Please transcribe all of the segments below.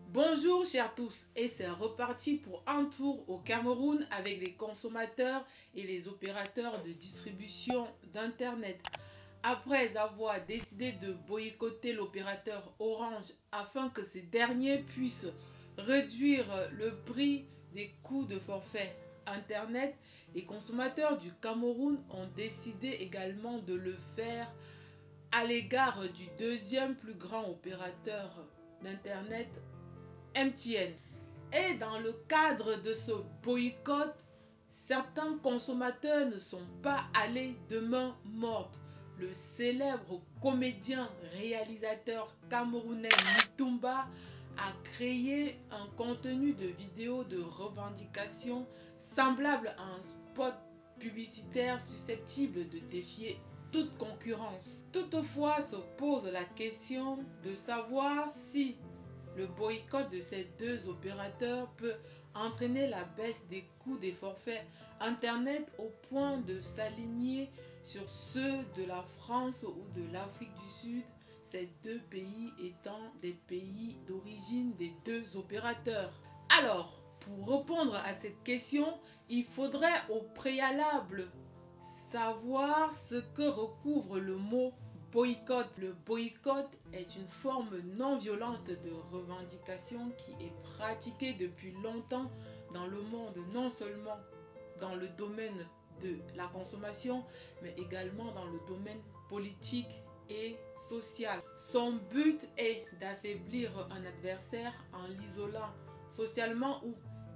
Bonjour chers tous, et c'est reparti pour un tour au Cameroun avec les consommateurs et les opérateurs de distribution d'Internet. Après avoir décidé de boycotter l'opérateur Orange afin que ces derniers puissent réduire le prix des coûts de forfait Internet, les consommateurs du Cameroun ont décidé également de le faire à l'égard du deuxième plus grand opérateur d'Internet, MTN. Et dans le cadre de ce boycott, certains consommateurs ne sont pas allés de main morte. Le célèbre comédien réalisateur camerounais Mitumba a créé un contenu de vidéo de revendication semblable à un spot publicitaire susceptible de défier toute concurrence. Toutefois, se pose la question de savoir si le boycott de ces deux opérateurs peut entraîner la baisse des coûts des forfaits Internet au point de s'aligner sur ceux de la France ou de l'Afrique du Sud, ces deux pays étant des pays d'origine des deux opérateurs. Alors, pour répondre à cette question, il faudrait au préalable savoir ce que recouvre le mot boycott. Le boycott est une forme non violente de revendication qui est pratiquée depuis longtemps dans le monde, non seulement dans le domaine de la consommation, mais également dans le domaine politique et social. Son but est d'affaiblir un adversaire en l'isolant socialement ou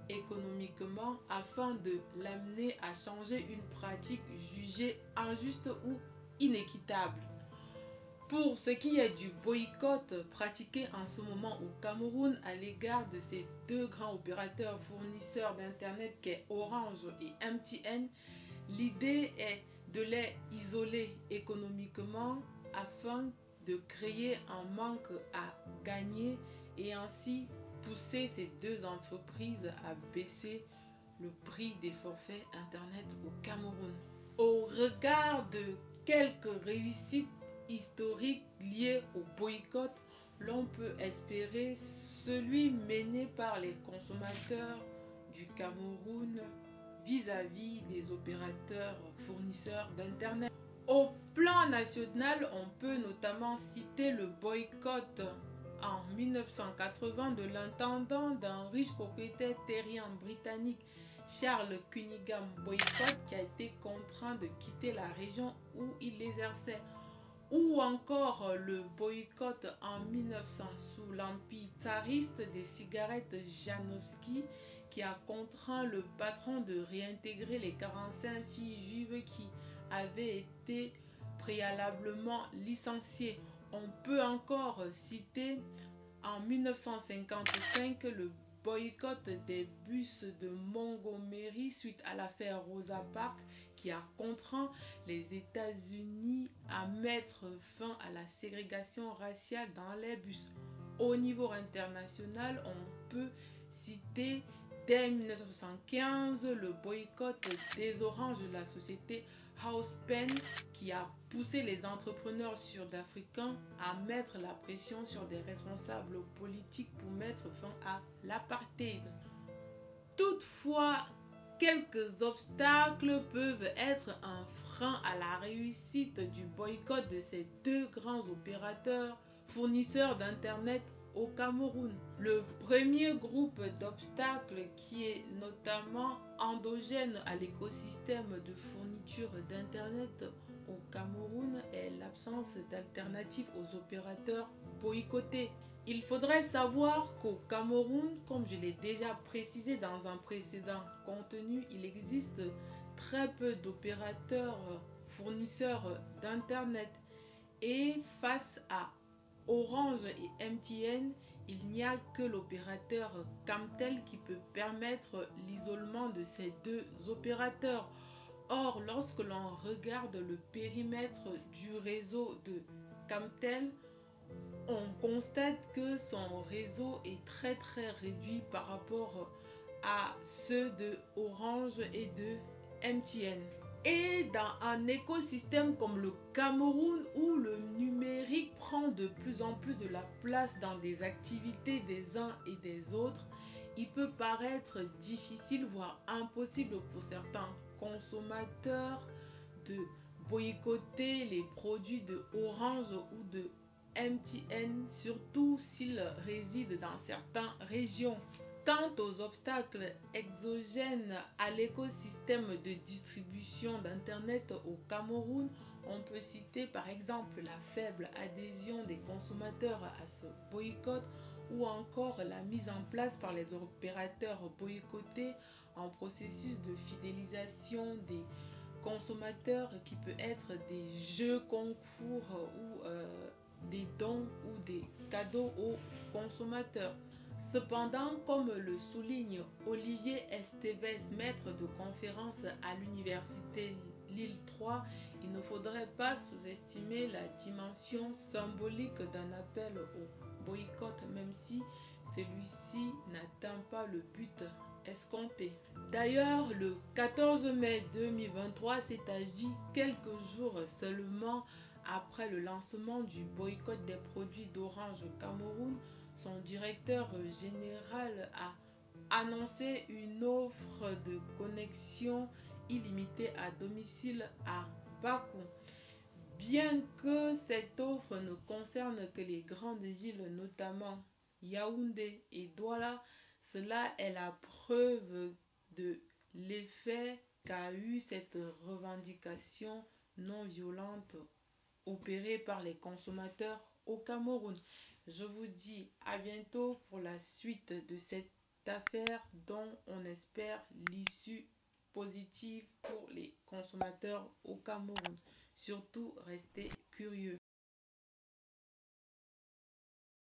économiquement afin de l'amener à changer une pratique jugée injuste ou inéquitable. Pour ce qui est du boycott pratiqué en ce moment au Cameroun à l'égard de ces deux grands opérateurs fournisseurs d'Internet qu'est Orange et MTN, l'idée est de les isoler économiquement afin de créer un manque à gagner et ainsi pousser ces deux entreprises à baisser le prix des forfaits Internet au Cameroun. Au regard de quelques réussites historiques liées au boycott, l'on peut espérer celui mené par les consommateurs du Cameroun vis-à-vis des opérateurs fournisseurs d'Internet. Au plan national, on peut notamment citer le boycott en 1980 de l'intendant d'un riche propriétaire terrien britannique, Charles Cunningham Boycott, qui a été contraint de quitter la région où il exerçait. Ou encore le boycott en 1900 sous l'empire tsariste des cigarettes Janowski, qui a contraint le patron de réintégrer les 45 filles juives qui avaient été préalablement licenciées. On peut encore citer en 1955 le boycott des bus de Montgomery suite à l'affaire Rosa Parks qui a contraint les États-Unis à mettre fin à la ségrégation raciale dans les bus. Au niveau international, on peut citer dès 1975 le boycott des oranges de la société Housepend qui a poussé les entrepreneurs sud-africains à mettre la pression sur des responsables politiques pour mettre fin à l'apartheid. Toutefois, quelques obstacles peuvent être un frein à la réussite du boycott de ces deux grands opérateurs fournisseurs d'Internet au Cameroun. Le premier groupe d'obstacles qui est notamment endogène à l'écosystème de fourniture d'Internet au Cameroun est l'absence d'alternatives aux opérateurs boycottés. Il faudrait savoir qu'au Cameroun, comme je l'ai déjà précisé dans un précédent contenu, il existe très peu d'opérateurs fournisseurs d'Internet. Et face à Orange et MTN, il n'y a que l'opérateur Camtel qui peut permettre l'isolement de ces deux opérateurs. Or, lorsque l'on regarde le périmètre du réseau de Camtel, on constate que son réseau est très réduit par rapport à ceux de Orange et de MTN. Et dans un écosystème comme le Cameroun où le numérique prend de plus en plus de la place dans des activités des uns et des autres, il peut paraître difficile, voire impossible pour certains consommateurs de boycotter les produits de Orange ou de MTN, surtout s'ils résident dans certaines régions. Quant aux obstacles exogènes à l'écosystème de distribution d'Internet au Cameroun, on peut citer par exemple la faible adhésion des consommateurs à ce boycott ou encore la mise en place par les opérateurs boycottés un processus de fidélisation des consommateurs qui peut être des jeux concours ou des dons ou des cadeaux aux consommateurs. Cependant, comme le souligne Olivier Esteves, maître de conférence à l'université Lille 3, il ne faudrait pas sous-estimer la dimension symbolique d'un appel au boycott, même si celui-ci n'atteint pas le but escompté. D'ailleurs, le 14 mai 2023 s'est agi quelques jours seulement après le lancement du boycott des produits d'Orange au Cameroun. Son directeur général a annoncé une offre de connexion illimitée à domicile à bas coût. Bien que cette offre ne concerne que les grandes villes, notamment Yaoundé et Douala, cela est la preuve de l'effet qu'a eu cette revendication non violente opérée par les consommateurs au Cameroun. Je vous dis à bientôt pour la suite de cette affaire dont on espère l'issue positive pour les consommateurs au Cameroun. Surtout, restez curieux.